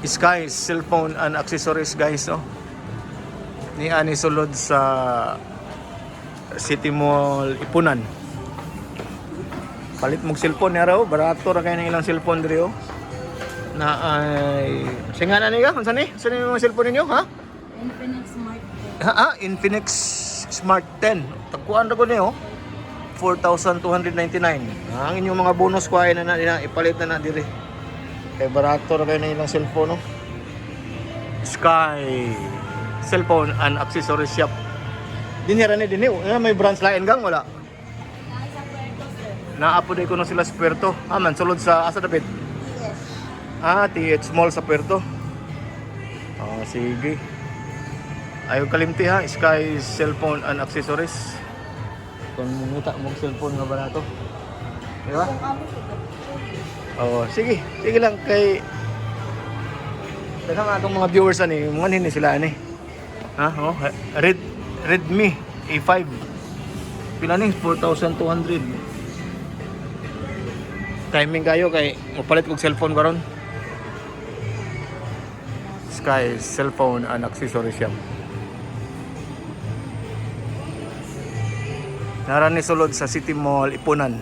Sky cellphone and accessories guys, no? Ni ani sulod sa City Mall Ipunan. Palit mong cellphone niya raw, barato ra kay nang ilang cellphone diri oh. Na ay singanan ni ka, unsa ni? Unsa ni mga cellphone ninyo, ha? Infinix Smart 10. Infinix Smart 10. Tagkuan ra ko ni oh. 4,299. Ang inyong mga bonus ko ay na ipalit na diri. Kay barato ra kay nang ilang cellphone no. Sky cellphone and accessories shop. Dinira ni dinhi, may branch lain gang wala. Nasa Puerto, sir. Naapoday ko no sila sa Puerto. Man sulod sa asa David. Yes. TH Mall sa Puerto. Sige. Ayaw kalimti ha, Sky cellphone and accessories. Kung mungita mong cellphone nga barato. Di ba? Kung amo siya. Sige. Sige lang kay daghang atong mga viewers ani, mga nini sila ani. Redmi A5. Pila ning 4,200. Timing kayo kay mapalit kog cellphone karon. Sky cellphone and accessories shop. Narani sulod sa City Mall Ipunan.